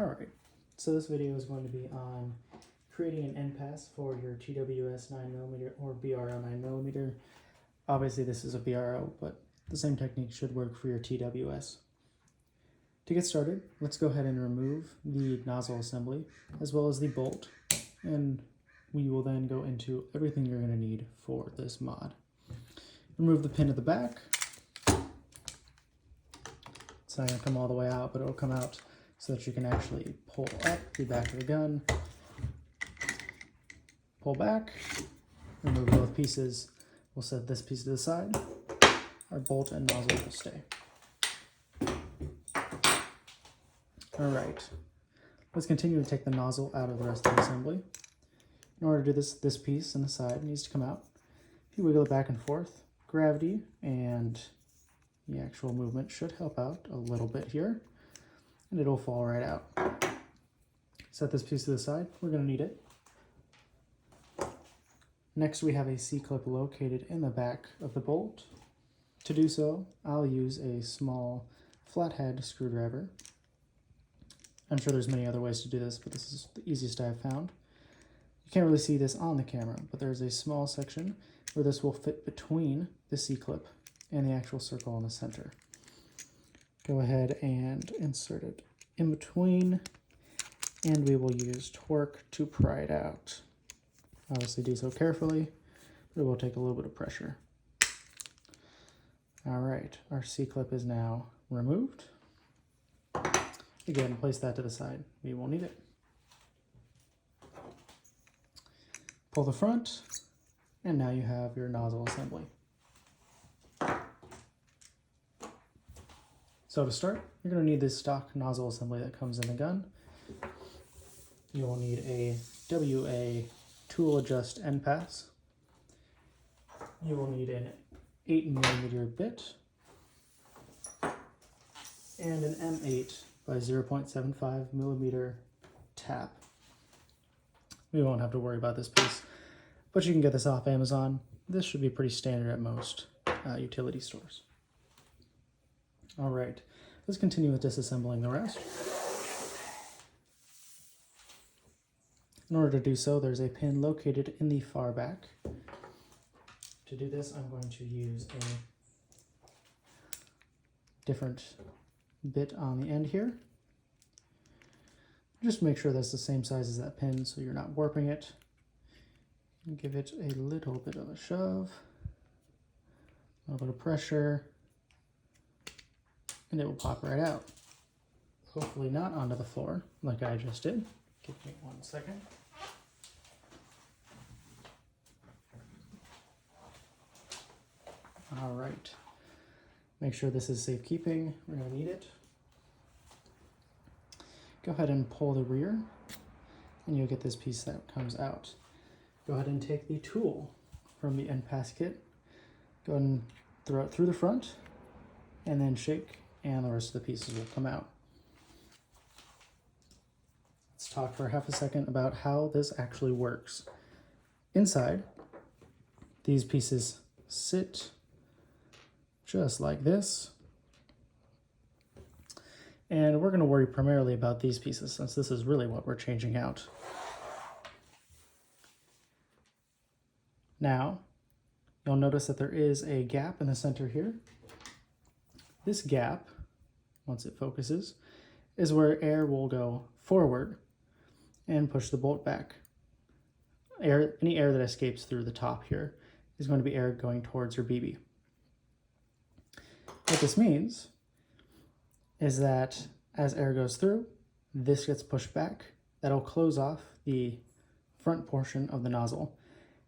Alright, so this video is going to be on creating an NPAS for your TWS 9mm or BRO 9mm. Obviously this is a BRO, but the same technique should work for your TWS. To get started, let's go ahead and remove the nozzle assembly as well as the bolt, and we will then go into everything you're going to need for this mod. Remove the pin at the back. It's not going to come all the way out, but it will come out so that you can actually pull up the back of the gun, pull back, remove both pieces. We'll set this piece to the side. Our bolt and nozzle will stay. Alright, let's continue to take the nozzle out of the rest of the assembly. In order to do this piece on the side needs to come out. If you wiggle it back and forth, gravity and the actual movement should help out a little bit here, and it'll fall right out. Set this piece to the side. We're going to need it. Next, we have a C-clip located in the back of the bolt. To do so, I'll use a small flathead screwdriver. I'm sure there's many other ways to do this, but this is the easiest I've found. You can't really see this on the camera, but there's a small section where this will fit between the C-clip and the actual circle in the center. Go ahead and insert it in between, and we will use torque to pry it out. Obviously do so carefully, but it will take a little bit of pressure. All right, our C-clip is now removed. Again, place that to the side. We won't need it. Pull the front, and now you have your nozzle assembly. So to start, you're going to need this stock nozzle assembly that comes in the gun. You will need a WA tool adjust NPAS. You will need an 8mm bit and an M8 by 0.75mm tap. We won't have to worry about this piece, but you can get this off Amazon. This should be pretty standard at most utility stores. All right, let's continue with disassembling the rest. In order to do so, there's a pin located in the far back. To do this, I'm going to use a different bit on the end here. Just make sure that's the same size as that pin so you're not warping it. Give it a little bit of a shove, a little bit of pressure, and it will pop right out. Hopefully not onto the floor like I just did. Give me 1 second. All right, make sure this is safekeeping. We're going to need it. Go ahead and pull the rear, and you'll get this piece that comes out. Go ahead and take the tool from the NPAS kit. Go ahead and throw it through the front, and then shake, and the rest of the pieces will come out. Let's talk for half a second about how this actually works. Inside, these pieces sit just like this. And we're going to worry primarily about these pieces since this is really what we're changing out. Now, you'll notice that there is a gap in the center here. This gap, once it focuses, is where air will go forward and push the bolt back. Any air that escapes through the top here is going to be air going towards your BB. What this means is that as air goes through, this gets pushed back. That'll close off the front portion of the nozzle,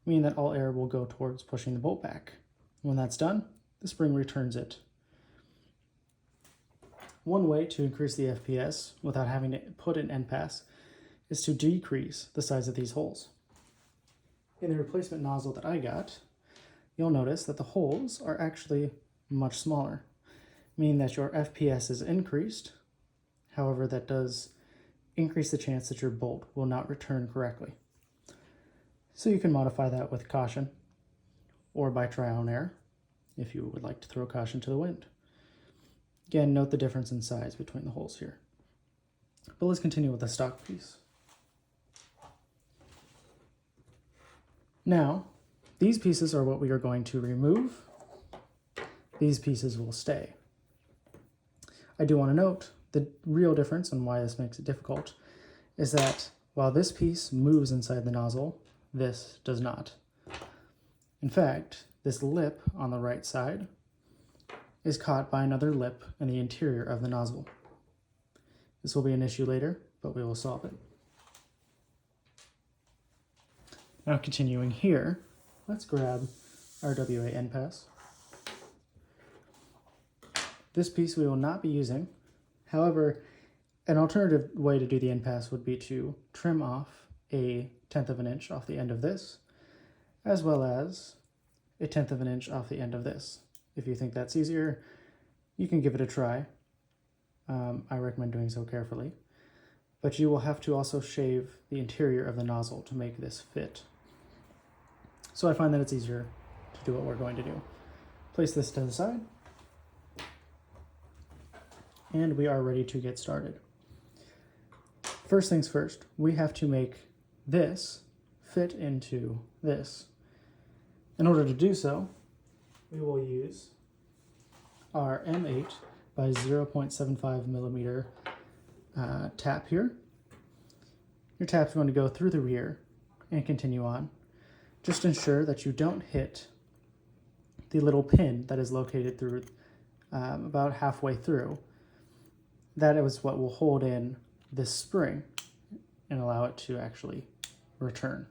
meaning that all air will go towards pushing the bolt back. When that's done, the spring returns it. One way to increase the FPS without having to put an NPAS is to decrease the size of these holes. In the replacement nozzle that I got, you'll notice that the holes are actually much smaller, meaning that your FPS is increased. However, that does increase the chance that your bolt will not return correctly. So you can modify that with caution or by trial and error if you would like to throw caution to the wind. Again, note the difference in size between the holes here. But let's continue with the stock piece. Now, these pieces are what we are going to remove. These pieces will stay. I do want to note the real difference and why this makes it difficult is that while this piece moves inside the nozzle, this does not. In fact, this lip on the right side is caught by another lip in the interior of the nozzle. This will be an issue later, but we will solve it. Now continuing here, let's grab our WA NPAS. This piece we will not be using. However, an alternative way to do the NPAS would be to trim off 1/10 of an inch off the end of this, as well as 1/10 of an inch off the end of this. If you think that's easier, you can give it a try. I recommend doing so carefully. But you will have to also shave the interior of the nozzle to make this fit. So I find that it's easier to do what we're going to do. Place this to the side. And we are ready to get started. First things first, we have to make this fit into this. In order to do so, we will use our M8 by 0.75 millimeter tap here. Your tap's going to go through the rear and continue on. Just ensure that you don't hit the little pin that is located through about halfway through. That is what will hold in this spring and allow it to actually return.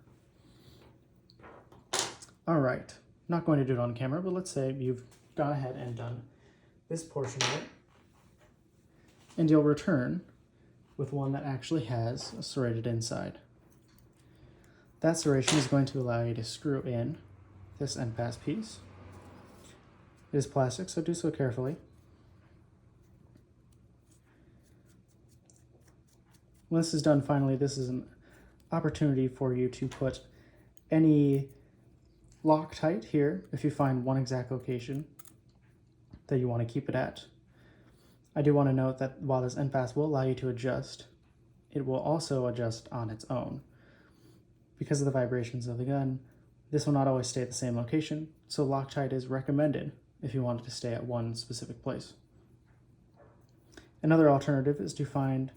All right, not going to do it on camera, but let's say you've gone ahead and done this portion of it, and you'll return with one that actually has a serrated inside. That serration is going to allow you to screw in this NPAS piece. It is plastic, so do so carefully. When this is done finally, this is an opportunity for you to put any Loctite here if you find one exact location that you want to keep it at. I do want to note that while this NPAS will allow you to adjust, it will also adjust on its own. Because of the vibrations of the gun, this will not always stay at the same location, so Loctite is recommended if you want it to stay at one specific place. Another alternative is to find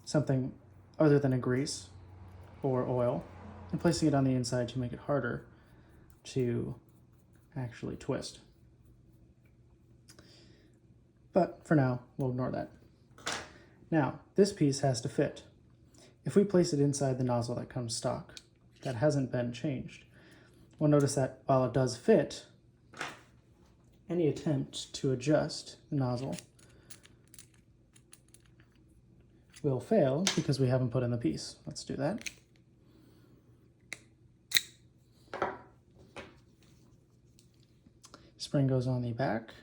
something other than a grease or oil and placing it on the inside to make it harder to actually twist. But for now, we'll ignore that. Now, this piece has to fit. If we place it inside the nozzle that comes stock, that hasn't been changed, we'll notice that while it does fit, any attempt to adjust the nozzle will fail because we haven't put in the piece. Let's do that. Spring goes on the back.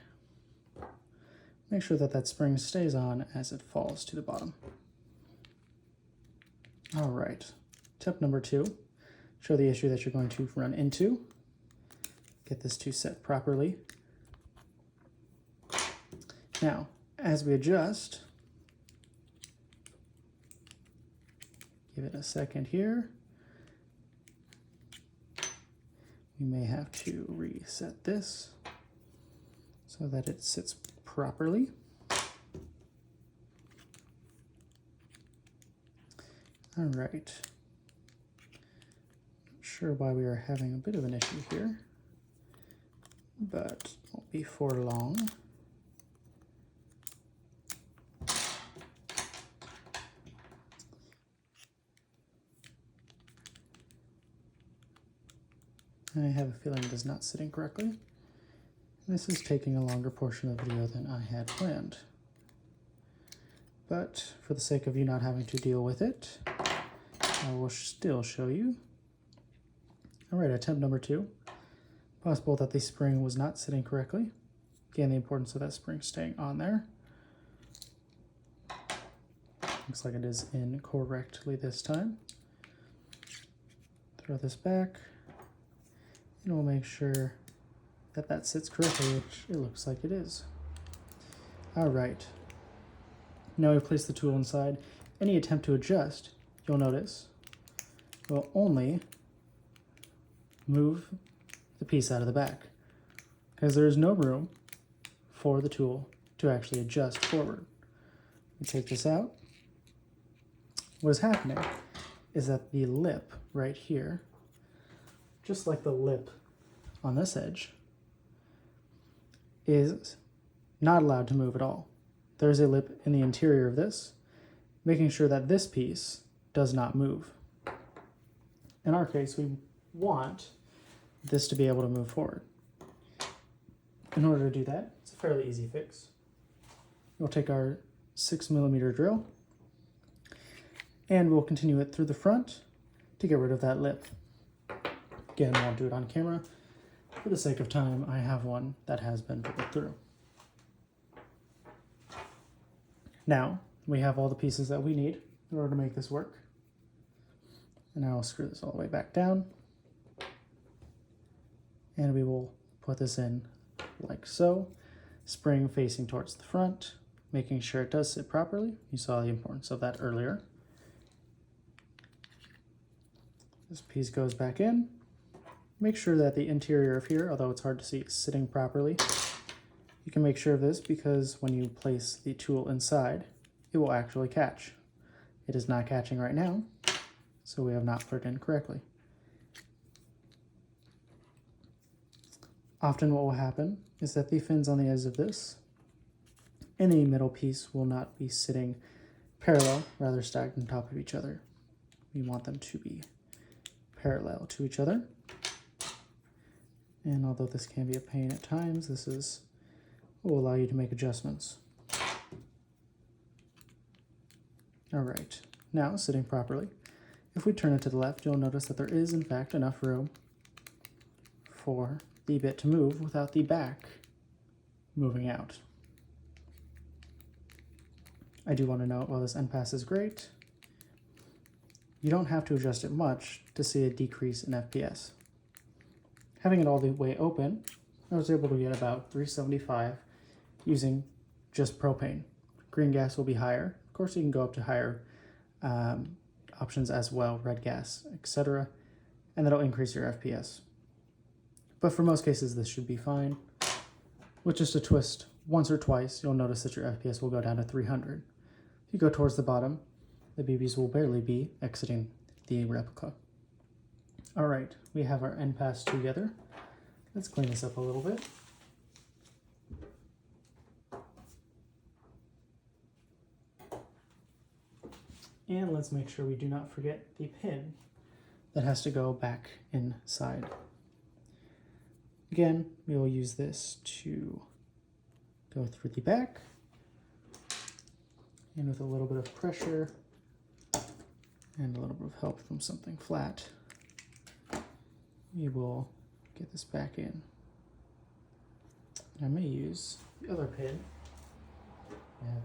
Make sure that that spring stays on as it falls to the bottom. All right, tip number 2, show the issue that you're going to run into. Get this to set properly. Now, as we adjust, give it a second here. We may have to reset this so that it sits properly. All right. Not sure why we are having a bit of an issue here, but won't be for long. I have a feeling it is not sitting correctly. This is taking a longer portion of the video than I had planned. But for the sake of you not having to deal with it, I will still show you. All right, attempt number 2. Possible that the spring was not sitting correctly. Again, the importance of that spring staying on there. Looks like it is in correctly this time. Throw this back, and we'll make sure that that sits correctly, which it looks like it is. All right. Now we place the tool inside. Any attempt to adjust, you'll notice, will only move the piece out of the back because there is no room for the tool to actually adjust forward. We take this out. What is happening is that the lip right here, just like the lip on this edge, is not allowed to move at all. There's a lip in the interior of this, making sure that this piece does not move. In our case, we want this to be able to move forward. In order to do that, it's a fairly easy fix. We'll take our 6mm drill and we'll continue it through the front to get rid of that lip. Again, I won't do it on camera. For the sake of time, I have one that has been drilled through. Now, we have all the pieces that we need in order to make this work. And now I'll screw this all the way back down. And we will put this in like so, spring facing towards the front, making sure it does sit properly. You saw the importance of that earlier. This piece goes back in. Make sure that the interior of here, although it's hard to see, is sitting properly. You can make sure of this because when you place the tool inside, it will actually catch. It is not catching right now, so we have not put it in correctly. Often what will happen is that the fins on the edge of this and the middle piece will not be sitting parallel, rather stacked on top of each other. We want them to be parallel to each other. And although this can be a pain at times, this is will allow you to make adjustments. All right, now sitting properly. If we turn it to the left, you'll notice that there is in fact enough room for the bit to move without the back moving out. I do want to note, while this NPAS is great, you don't have to adjust it much to see a decrease in FPS. Having it all the way open, I was able to get about 375 using just propane. Green gas will be higher. Of course, you can go up to higher options as well, red gas, etc. And that'll increase your FPS. But for most cases, this should be fine. With just a twist once or twice, you'll notice that your FPS will go down to 300. If you go towards the bottom, the BBs will barely be exiting the replica. All right, we have our NPAS together. Let's clean this up a little bit. And let's make sure we do not forget the pin that has to go back inside. Again, we will use this to go through the back. And with a little bit of pressure and a little bit of help from something flat, we will get this back in. I may use the other pin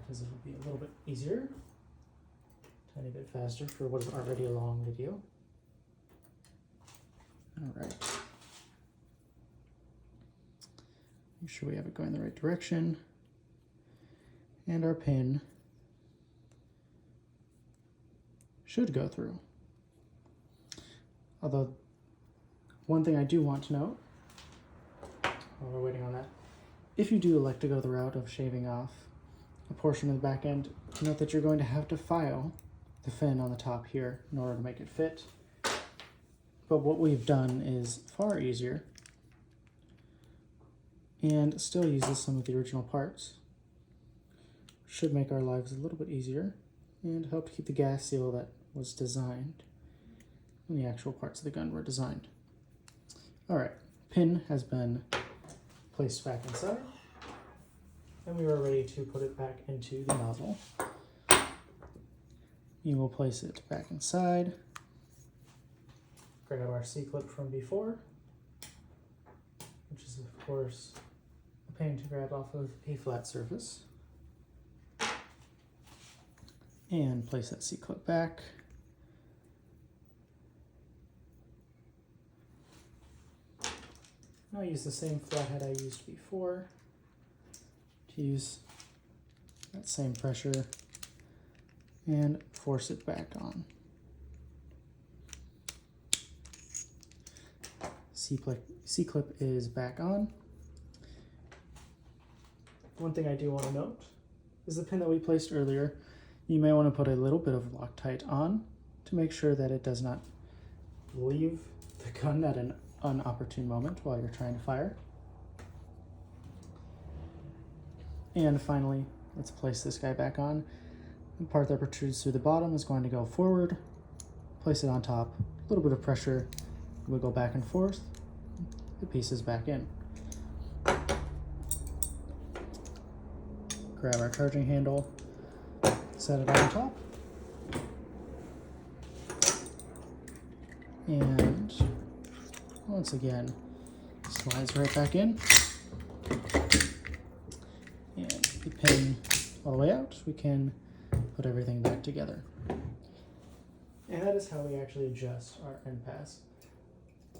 because it will be a little bit easier, tiny bit faster for what is already a long video. All right. Make sure we have it going the right direction. And our pin should go through. Although, one thing I do want to note, while we're waiting on that, if you do elect to go the route of shaving off a portion of the back end, note that you're going to have to file the fin on the top here in order to make it fit. But what we've done is far easier and still uses some of the original parts. Should make our lives a little bit easier and help to keep the gas seal that was designed when the actual parts of the gun were designed. All right, pin has been placed back inside and we are ready to put it back into the nozzle. We will place it back inside. Grab our C-clip from before, which is of course a pain to grab off of a flat surface. And place that C-clip back. Now I use the same flathead I used before to use that same pressure and force it back on. C-clip is back on. One thing I do want to note is the pin that we placed earlier. You may want to put a little bit of Loctite on to make sure that it does not leave the gun at an inopportune moment while you're trying to fire. And finally, let's place this guy back on. The part that protrudes through the bottom is going to go forward, place it on top, a little bit of pressure, wiggle back and forth, the piece is back in. Grab our charging handle, set it on top, and once again, slides right back in. And the pin all the way out, we can put everything back together. And that is how we actually adjust our NPAS.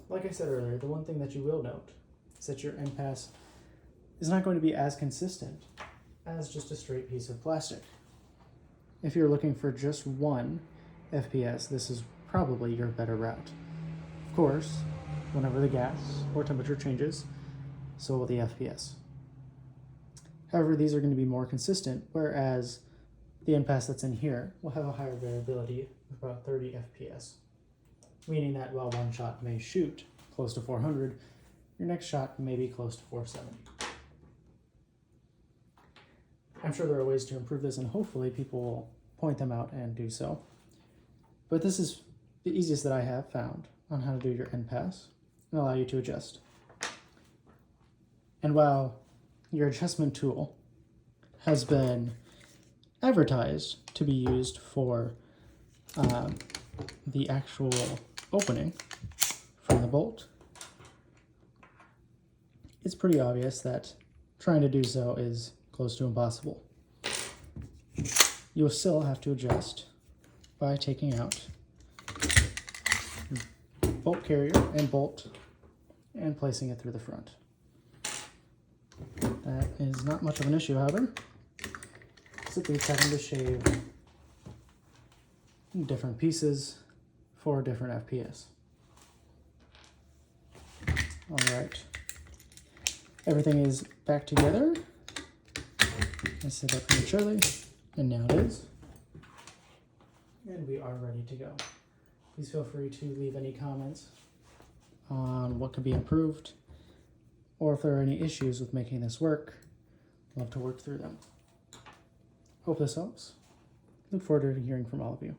Like I said earlier, the one thing that you will note is that your NPAS is not going to be as consistent as just a straight piece of plastic. If you're looking for just one FPS, this is probably your better route. Of course, whenever the gas or temperature changes, so will the FPS. However, these are going to be more consistent, whereas the NPAS that's in here will have a higher variability of about 30 FPS, meaning that while one shot may shoot close to 400, your next shot may be close to 470. I'm sure there are ways to improve this, and hopefully people will point them out and do so. But this is the easiest that I have found on how to do your NPAS and allow you to adjust. And while your adjustment tool has been advertised to be used for the actual opening from the bolt, it's pretty obvious that trying to do so is close to impossible. You'll still have to adjust by taking out bolt carrier and bolt and placing it through the front. That is not much of an issue, however. Simply having to shave different pieces for different FPS. Alright. Everything is back together. I said that prematurely, and now it is. And we are ready to go. Please feel free to leave any comments on what could be improved, or if there are any issues with making this work. I'd love to work through them. Hope this helps. Look forward to hearing from all of you.